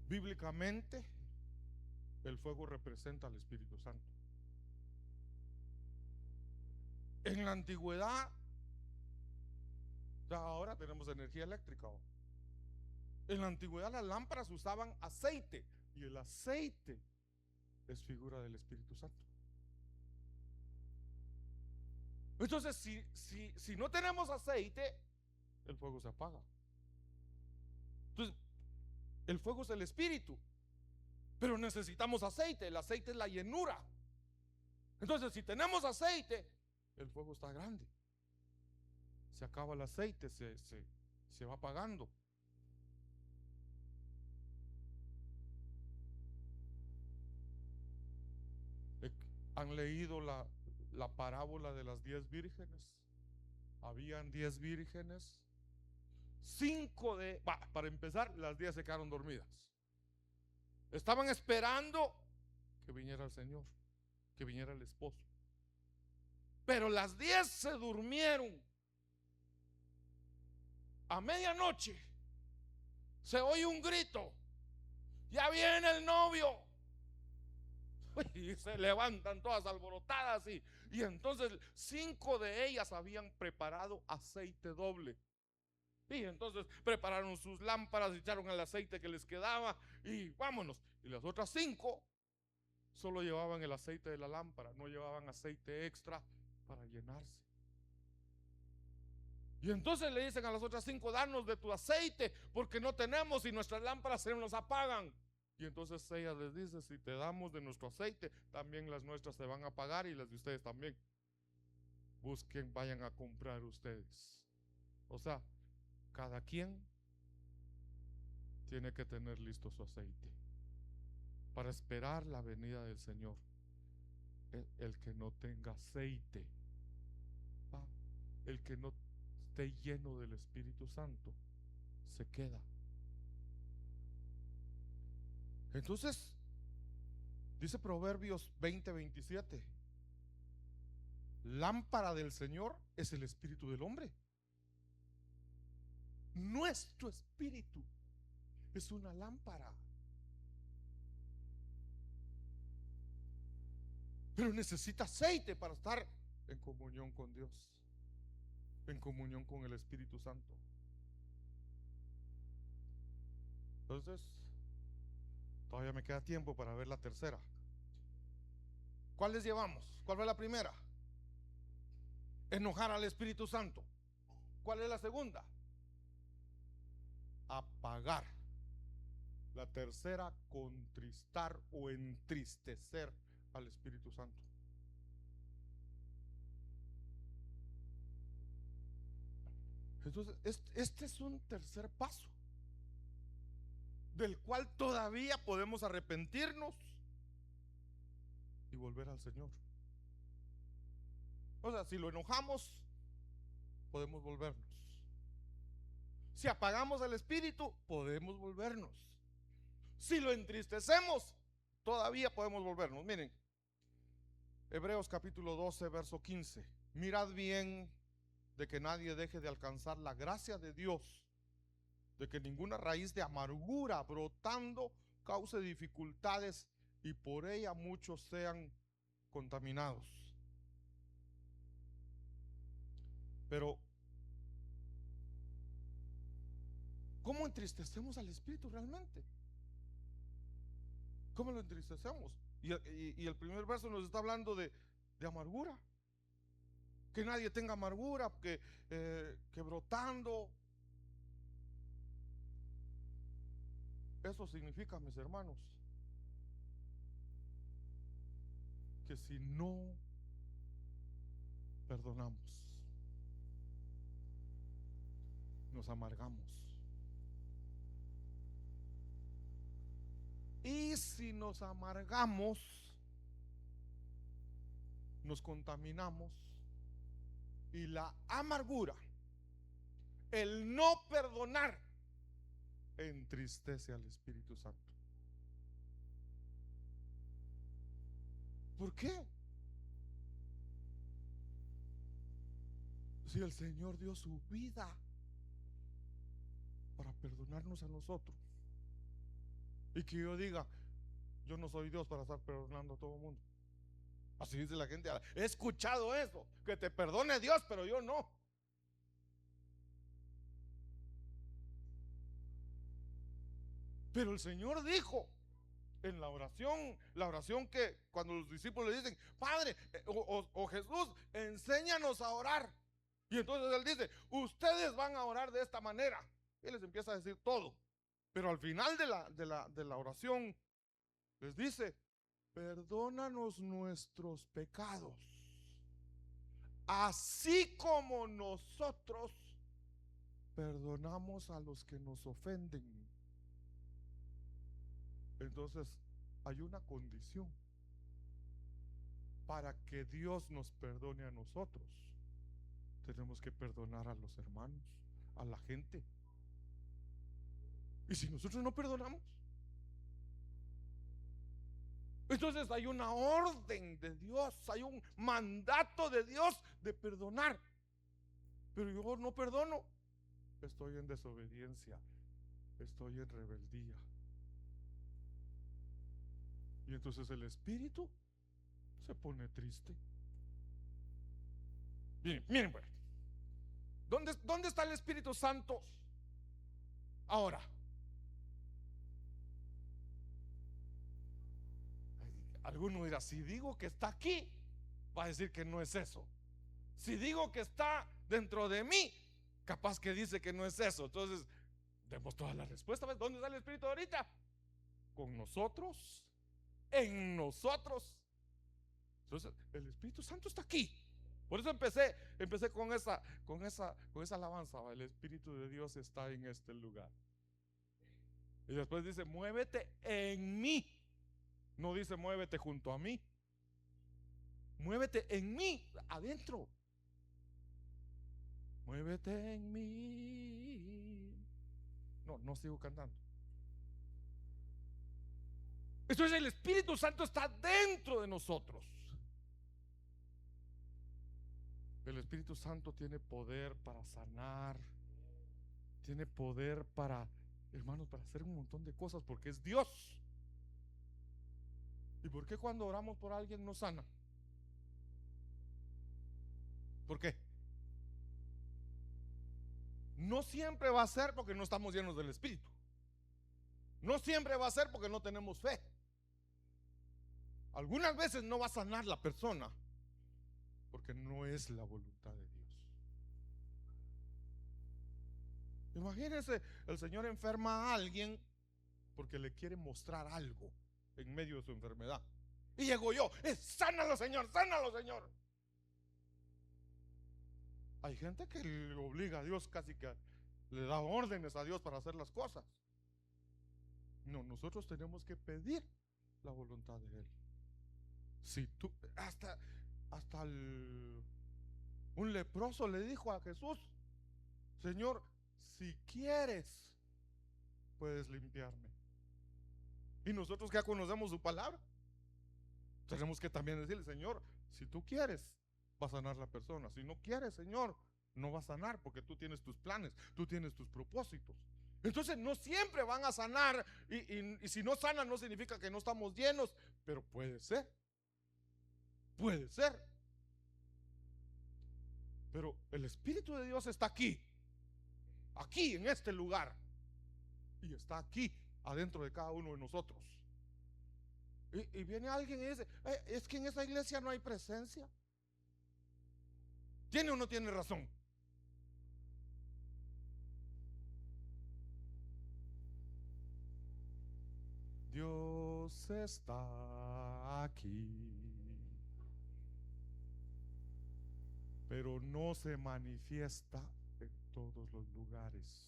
Bíblicamente, el fuego representa al Espíritu Santo. En la antigüedad, ahora tenemos energía eléctrica. En la antigüedad las lámparas usaban aceite, y el aceite es figura del Espíritu Santo. Entonces, si no tenemos aceite, el fuego se apaga. Entonces, el fuego es el Espíritu, pero necesitamos aceite. El aceite es la llenura. Entonces, si tenemos aceite, el fuego está grande. Se acaba el aceite, se va apagando. ¿Han leído la parábola de las 10 vírgenes? Habían 10 vírgenes. Para empezar, las 10 se quedaron dormidas. Estaban esperando que viniera el Señor, que viniera el esposo. Pero las 10 se durmieron. A medianoche se oye un grito: ya viene el novio. Y se levantan todas alborotadas, y entonces 5 de ellas habían preparado aceite doble. Y entonces prepararon sus lámparas, echaron el aceite que les quedaba y vámonos. Y las otras 5 solo llevaban el aceite de la lámpara, no llevaban aceite extra para llenarse. Y entonces le dicen a las otras 5: danos de tu aceite, porque no tenemos y nuestras lámparas se nos apagan. Y entonces ella les dice: si te damos de nuestro aceite, también las nuestras se van a apagar y las de ustedes también. Busquen, vayan a comprar ustedes. O sea, cada quien tiene que tener listo su aceite para esperar la venida del Señor. El que no tenga aceite, el que no esté lleno del Espíritu Santo, se queda. Entonces, dice Proverbios 20:27: lámpara del Señor es el espíritu del hombre. Nuestro espíritu es una lámpara, pero necesita aceite para estar en comunión con Dios, en comunión con el Espíritu Santo. Entonces, todavía me queda tiempo para ver la tercera. ¿Cuál les llevamos? ¿Cuál fue la primera? Enojar al Espíritu Santo. ¿Cuál es la segunda? Apagar. La tercera, contristar o entristecer al Espíritu Santo. Entonces, este es un tercer paso, del cual todavía podemos arrepentirnos y volver al Señor. O sea, si lo enojamos, podemos volvernos. Si apagamos el espíritu, podemos volvernos. Si lo entristecemos, todavía podemos volvernos. Miren, Hebreos capítulo 12, verso 15: mirad bien de que nadie deje de alcanzar la gracia de Dios, de que ninguna raíz de amargura brotando cause dificultades y por ella muchos sean contaminados. Pero ¿cómo entristecemos al Espíritu realmente? ¿Cómo lo entristecemos? Y el primer verso nos está hablando de amargura. Que nadie tenga amargura, que brotando. Eso significa, mis hermanos, que si no perdonamos, nos amargamos. Y si nos amargamos, nos contaminamos. Y la amargura, el no perdonar, entristece al Espíritu Santo. ¿Por qué? Si el Señor dio su vida para perdonarnos a nosotros, y que yo diga, yo no soy Dios para estar perdonando a todo el mundo. Así dice la gente. He escuchado eso, que te perdone Dios, pero yo no. Pero el Señor dijo en la oración que cuando los discípulos le dicen, Padre, o Jesús, enséñanos a orar. Y entonces Él dice, ustedes van a orar de esta manera. Y les empieza a decir todo. Pero al final de la oración les dice, perdónanos nuestros pecados, así como nosotros perdonamos a los que nos ofenden. Entonces hay una condición para que Dios nos perdone a nosotros. Tenemos que perdonar a los hermanos, a la gente. Y si nosotros no perdonamos, entonces hay una orden de Dios, hay un mandato de Dios de perdonar. Pero yo no perdono. Estoy en desobediencia, estoy en rebeldía. Y entonces el espíritu se pone triste. Miren pues, ¿dónde está el Espíritu Santo ahora? Alguno dirá, si digo que está aquí, va a decir que no es eso. Si digo que está dentro de mí, capaz que dice que no es eso. Entonces, demos toda la respuesta. ¿Dónde está el Espíritu ahorita? Con nosotros, en nosotros. Entonces, el Espíritu Santo está aquí. Por eso empecé con esa alabanza. El Espíritu de Dios está en este lugar. Y después dice, muévete en mí. No dice muévete junto a mí. Muévete en mí, adentro. Muévete en mí. No sigo cantando. Entonces el Espíritu Santo está dentro de nosotros. El Espíritu Santo tiene poder para sanar. Tiene poder para, hermanos, para hacer un montón de cosas, porque es Dios. ¿Y por qué cuando oramos por alguien no sana? ¿Por qué? No siempre va a ser porque no estamos llenos del Espíritu. No siempre va a ser porque no tenemos fe. Algunas veces no va a sanar la persona porque no es la voluntad de Dios. Imagínense, el Señor enferma a alguien porque le quiere mostrar algo en medio de su enfermedad. Y llego yo, sánalo Señor, sánalo Señor. Hay gente que le obliga a Dios, casi que le da órdenes a Dios para hacer las cosas. No, nosotros tenemos que pedir la voluntad de Él. Si tú, hasta un leproso le dijo a Jesús, Señor, si quieres, puedes limpiarme. Y nosotros que ya conocemos su palabra, tenemos que también decirle, Señor, si tú quieres, va a sanar la persona. Si no quieres, Señor, no va a sanar, porque tú tienes tus planes, tú tienes tus propósitos. Entonces no siempre van a sanar, y si no sanan no significa que no estamos llenos, pero puede ser. Puede ser. Pero el Espíritu de Dios está aquí, aquí en este lugar, y está aquí adentro de cada uno de nosotros. Y viene alguien y dice, es que en esa iglesia no hay presencia. ¿Tiene o no tiene razón? Dios está aquí, pero no se manifiesta en todos los lugares.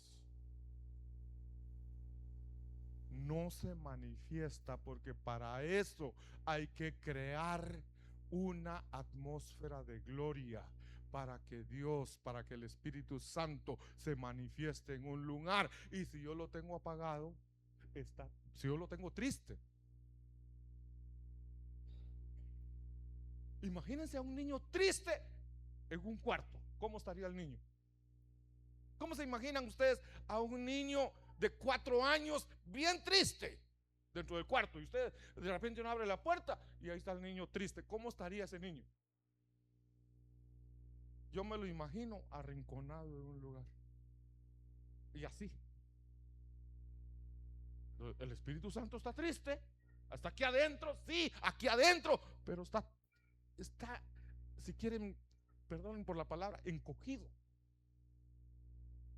No se manifiesta porque para eso hay que crear una atmósfera de gloria para que Dios, para que el Espíritu Santo se manifieste en un lugar. Y si yo lo tengo apagado, si yo lo tengo triste, imagínense a un niño triste en un cuarto. ¿cómo estaría el niño? ¿Cómo se imaginan ustedes a un niño de 4 años bien triste dentro del cuarto? Y usted de repente no abre la puerta y ahí está el niño triste. ¿Cómo estaría ese niño? Yo me lo imagino arrinconado en un lugar. Y así. El Espíritu Santo está triste. Hasta aquí adentro, sí, aquí adentro. Pero está, si quieren, perdonen por la palabra, encogido.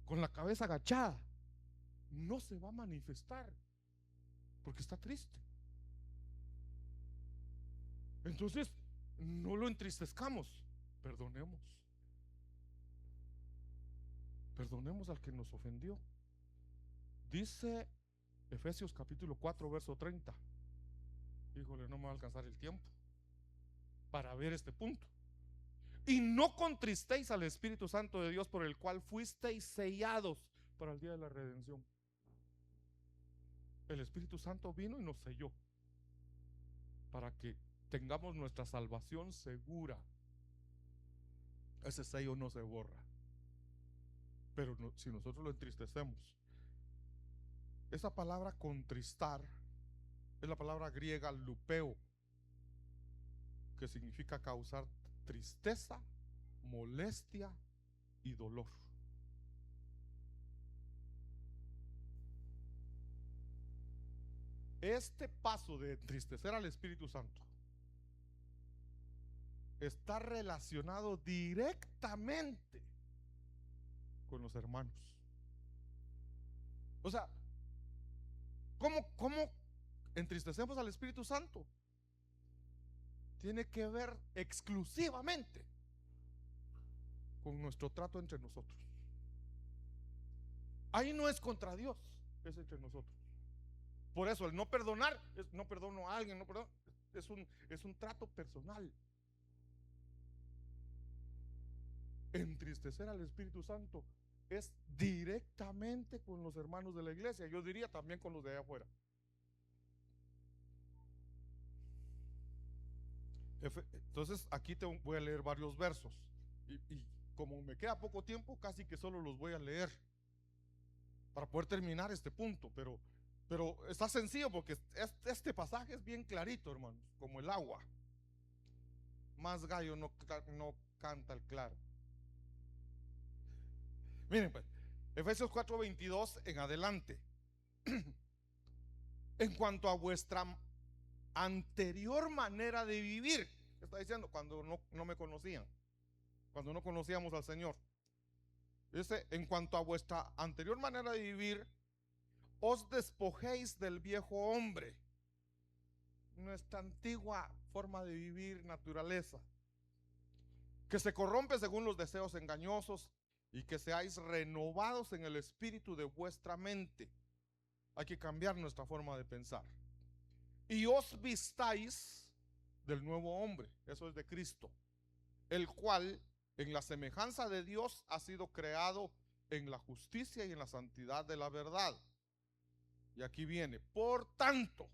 Con la cabeza agachada. No se va a manifestar porque está triste. Entonces, no lo entristezcamos. Perdonemos. Perdonemos al que nos ofendió. Dice Efesios capítulo 4 verso 30. Híjole, no me va a alcanzar el tiempo para ver este punto. Y no contristéis al Espíritu Santo de Dios, por el cual fuisteis sellados para el día de la redención. El Espíritu Santo vino y nos selló para que tengamos nuestra salvación segura. Ese sello no se borra. Pero no, si nosotros lo entristecemos, esa palabra contristar es la palabra griega lupeo, que significa causar tristeza, molestia y dolor. Este paso de entristecer al Espíritu Santo está relacionado directamente con los hermanos. O sea, ¿cómo entristecemos al Espíritu Santo? Tiene que ver exclusivamente con nuestro trato entre nosotros. Ahí no es contra Dios, es entre nosotros. Por eso el no perdonar es no perdono a alguien, no perdono, es un trato personal. Entristecer al Espíritu Santo es directamente con los hermanos de la iglesia. Yo diría también con los de allá afuera. Entonces aquí te voy a leer varios versos y como me queda poco tiempo, casi que solo los voy a leer para poder terminar este punto, pero está sencillo porque este pasaje es bien clarito, hermanos, como el agua. Más gallo no canta el claro. Miren pues, Efesios 4:22 en adelante. En cuanto a vuestra anterior manera de vivir, ¿qué está diciendo? Cuando no me conocían, cuando no conocíamos al Señor. Dice, en cuanto a vuestra anterior manera de vivir, os despojéis del viejo hombre, nuestra antigua forma de vivir, naturaleza, que se corrompe según los deseos engañosos, y que seáis renovados en el espíritu de vuestra mente. Hay que cambiar nuestra forma de pensar. Y os vistáis del nuevo hombre, eso es de Cristo, el cual en la semejanza de Dios ha sido creado en la justicia y en la santidad de la verdad. Y aquí viene, por tanto,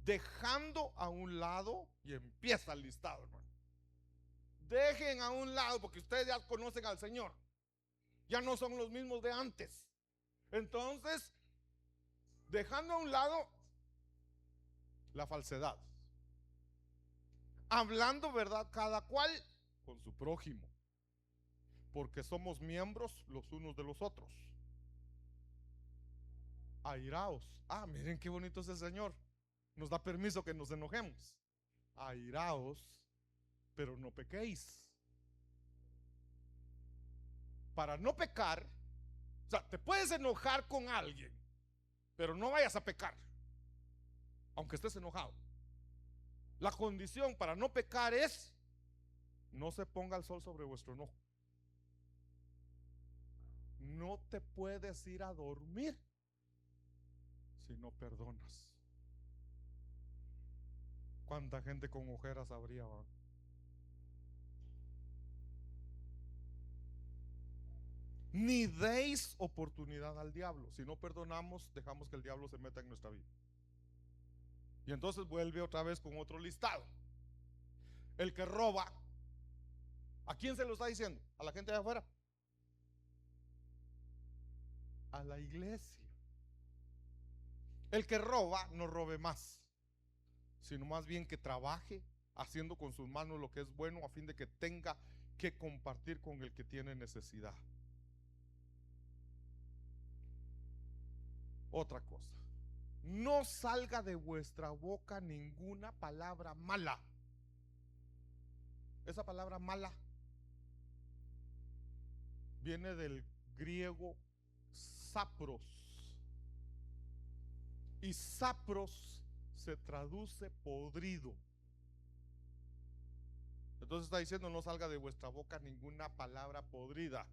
dejando a un lado, y empieza el listado, hermano. Dejen a un lado, porque ustedes ya conocen al Señor, ya no son los mismos de antes. Entonces, dejando a un lado la falsedad, hablando verdad cada cual con su prójimo, porque somos miembros los unos de los otros. Airaos. Miren qué bonito es el Señor. Nos da permiso que nos enojemos. Airaos, pero no pequéis. Para no pecar, o sea, te puedes enojar con alguien, pero no vayas a pecar, aunque estés enojado. La condición para no pecar es: no se ponga el sol sobre vuestro enojo. No te puedes ir a dormir si no perdonas. ¿Cuánta gente con ojeras habría? ¿Va? Ni deis oportunidad al diablo. Si no perdonamos, dejamos que el diablo se meta en nuestra vida. Y entonces vuelve otra vez con otro listado. El que roba, ¿A quién se lo está diciendo? ¿A la gente de afuera? A la iglesia. El que roba no robe más, sino más bien que trabaje haciendo con sus manos lo que es bueno, a fin de que tenga que compartir con el que tiene necesidad. Otra cosa, no salga de vuestra boca ninguna palabra mala. Esa palabra mala viene del griego sapros, y sapros se traduce podrido. Entonces está diciendo: no salga de vuestra boca ninguna palabra podrida,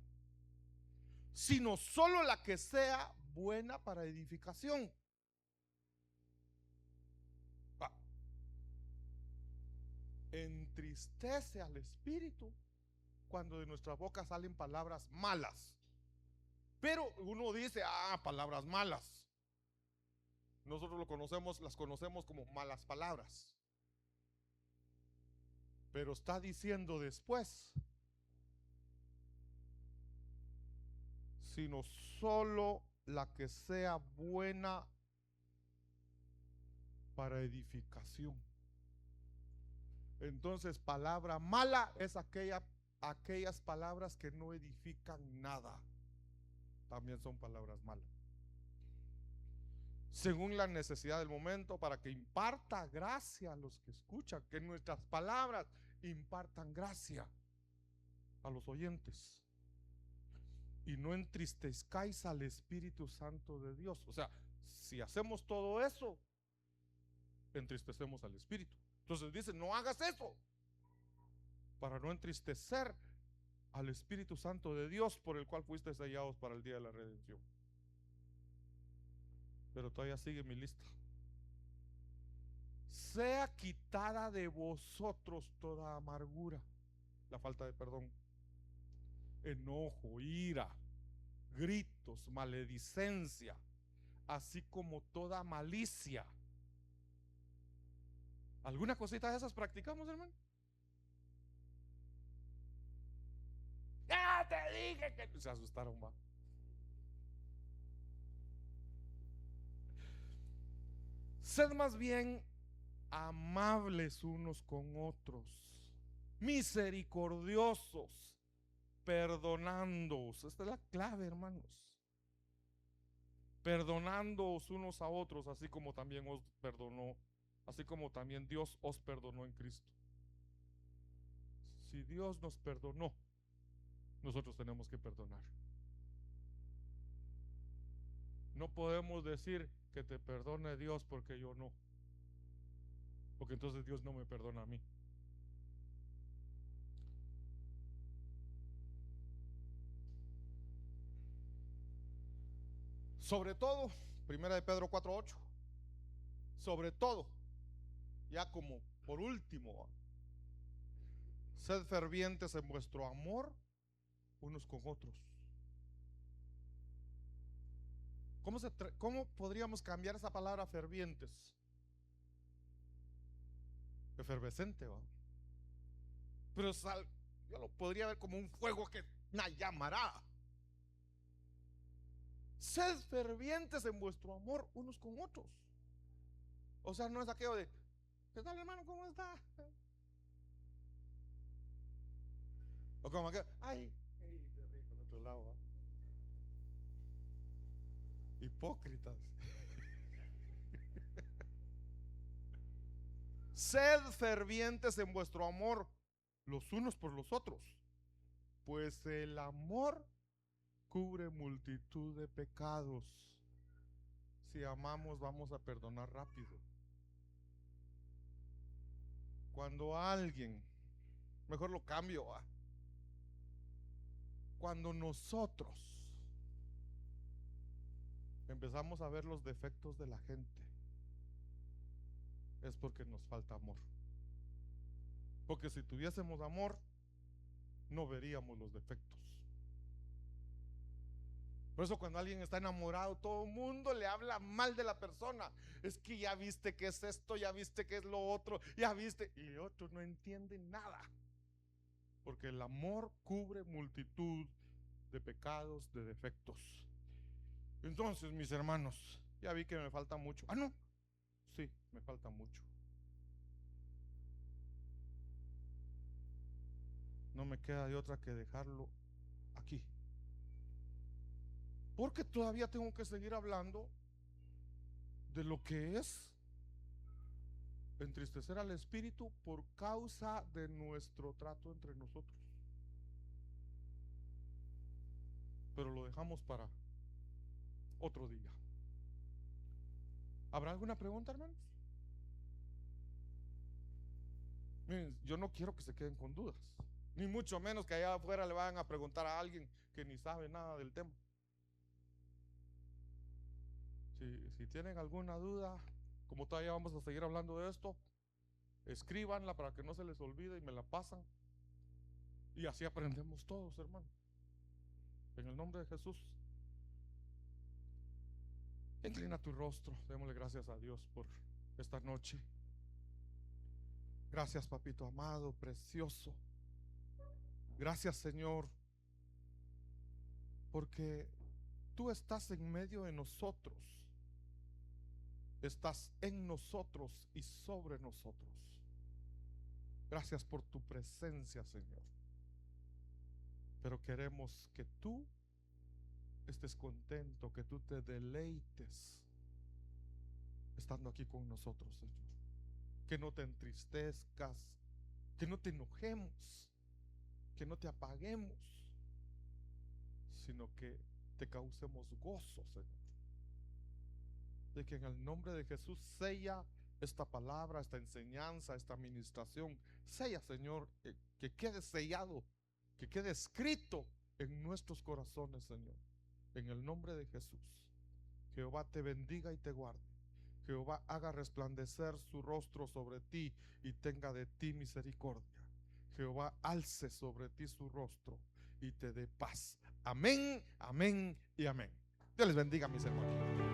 sino solo la que sea buena para edificación. Entristece al espíritu cuando de nuestra boca salen palabras malas. Pero uno dice: palabras malas. Nosotros las conocemos como malas palabras. Pero está diciendo después: sino solo la que sea buena para edificación. Entonces, palabra mala es aquellas palabras que no edifican nada. También son palabras malas. Según la necesidad del momento, para que imparta gracia a los que escuchan, que nuestras palabras impartan gracia a los oyentes. Y no entristezcáis al Espíritu Santo de Dios. O sea, si hacemos todo eso, entristecemos al Espíritu. Entonces dice: no hagas eso, para no entristecer al Espíritu Santo de Dios, por el cual fuiste sellados para el día de la redención. Pero todavía sigue mi lista. Sea quitada de vosotros toda amargura, la falta de perdón, enojo, ira, gritos, maledicencia, así como toda malicia. ¿Alguna cosita de esas practicamos, hermano? Ya te dije que... Se asustaron, va. Sed más bien amables unos con otros, misericordiosos, perdonándoos. Esta es la clave, hermanos. Perdonándoos unos a otros, así como también Dios os perdonó en Cristo. Si Dios nos perdonó, nosotros tenemos que perdonar. No podemos decir que te perdone Dios porque yo no, porque entonces Dios no me perdona a mí. Sobre todo, primera de Pedro 4:8. Sobre todo, ya como por último, sed fervientes en vuestro amor unos con otros. ¿Cómo podríamos cambiar esa palabra fervientes? Efervescente, ¿va? Pero yo lo podría ver como un fuego que una llamará. Sed fervientes en vuestro amor unos con otros. O sea, no es aquello de: ¿qué tal, hermano? ¿Cómo está? O como aquello: ay, qué rico en otro lado, ¿va? Hipócritas. Sed fervientes en vuestro amor los unos por los otros, pues el amor cubre multitud de pecados. Si amamos, vamos a perdonar rápido. Cuando alguien, mejor lo cambio, cuando nosotros empezamos a ver los defectos de la gente, es porque nos falta amor. Porque si tuviésemos amor, no veríamos los defectos. Por eso cuando alguien está enamorado, todo el mundo le habla mal de la persona. Es que ya viste que es esto, ya viste que es lo otro, ya viste. Y el otro no entiende nada. porque el amor cubre multitud de pecados, de defectos. Entonces, mis hermanos, ya vi que me falta mucho. Ah, no, sí, me falta mucho. No me queda de otra que dejarlo aquí, porque todavía tengo que seguir hablando de lo que es entristecer al Espíritu por causa de nuestro trato entre nosotros. Pero lo dejamos para otro día. ¿Habrá alguna pregunta, hermanos? Miren, yo no quiero que se queden con dudas, ni mucho menos que allá afuera le vayan a preguntar a alguien que ni sabe nada del tema. Si tienen alguna duda, como todavía vamos a seguir hablando de esto, escríbanla para que no se les olvide y me la pasan. Y así aprendemos todos, hermano. En el nombre de Jesús. Inclina tu rostro. Démosle gracias a Dios por esta noche. Gracias, papito amado, precioso. Gracias, Señor, porque tú estás en medio de nosotros. Estás en nosotros y sobre nosotros. Gracias por tu presencia, Señor. Pero queremos que tú estés contento, que tú te deleites estando aquí con nosotros, Señor. Que no te entristezcas, que no te enojemos, que no te apaguemos, sino que te causemos gozo, Señor. De que en el nombre de Jesús sella esta palabra, esta enseñanza, esta administración. Sella, Señor, que quede sellado, que quede escrito en nuestros corazones, Señor. En el nombre de Jesús. Jehová te bendiga y te guarde. Jehová haga resplandecer su rostro sobre ti y tenga de ti misericordia. Jehová alce sobre ti su rostro y te dé paz. Amén, amén y amén. Dios les bendiga, mis hermanos.